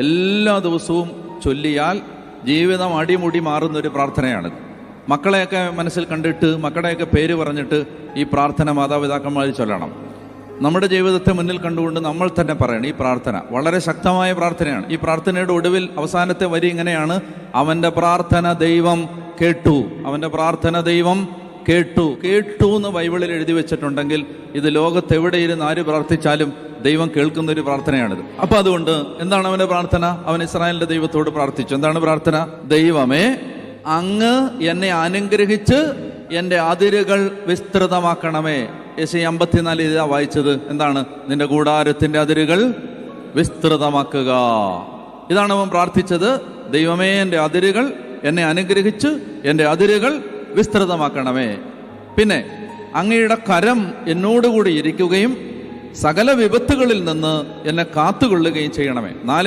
എല്ലാ ദിവസവും ചൊല്ലിയാൽ ജീവിതം അടിമുടി മാറുന്നൊരു പ്രാർത്ഥനയാണ്. മക്കളെയൊക്കെ മനസ്സിൽ കണ്ടിട്ട് മക്കളുടെയൊക്കെ പേര് പറഞ്ഞിട്ട് ഈ പ്രാർത്ഥന മാതാപിതാക്കന്മാർ ചൊല്ലണം. നമ്മുടെ ജീവിതത്തെ മുന്നിൽ കണ്ടുകൊണ്ട് നമ്മൾ തന്നെ പറയണം. ഈ പ്രാർത്ഥന വളരെ ശക്തമായ പ്രാർത്ഥനയാണ്. ഈ പ്രാർത്ഥനയുടെ ഒടുവിൽ അവസാനത്തെ വരി ഇങ്ങനെയാണ്: അവൻ്റെ പ്രാർത്ഥന ദൈവം കേട്ടു. അവൻ്റെ പ്രാർത്ഥന ദൈവം കേട്ടു. കേട്ടു എന്ന് ബൈബിളിൽ എഴുതി വെച്ചിട്ടുണ്ടെങ്കിൽ ഇത് ലോകത്തെവിടെയിരുന്ന് ആര് പ്രാർത്ഥിച്ചാലും ദൈവം കേൾക്കുന്നൊരു പ്രാർത്ഥനയാണിത്. അപ്പൊ അതുകൊണ്ട് എന്താണ് അവന്റെ പ്രാർത്ഥന? അവൻ ഇസ്രായേലിന്റെ ദൈവത്തോട് പ്രാർത്ഥിച്ചു. എന്താണ് പ്രാർത്ഥന? ദൈവമേ, അങ്ങ് എന്നെ അനുഗ്രഹിച്ച് എൻ്റെ അതിരുകൾ വിസ്തൃതമാക്കണമേ. യെശയ്യാ 54 ഇതാ വായിച്ചത്. എന്താണ്? നിന്റെ കൂടാരത്തിന്റെ അതിരുകൾ വിസ്തൃതമാക്കുക. ഇതാണ് അവൻ പ്രാർത്ഥിച്ചത്. ദൈവമേ, എൻ്റെ അതിരുകൾ എന്നെ അനുഗ്രഹിച്ച് എൻ്റെ അതിരുകൾ വിസ്തൃതമാക്കണമേ. പിന്നെ അങ്ങയുടെ കരം എന്നോടുകൂടി ഇരിക്കുകയും സകല വിപത്തുകളിൽ നിന്ന് എന്നെ കാത്തുകൊള്ളുകയും ചെയ്യണമേ.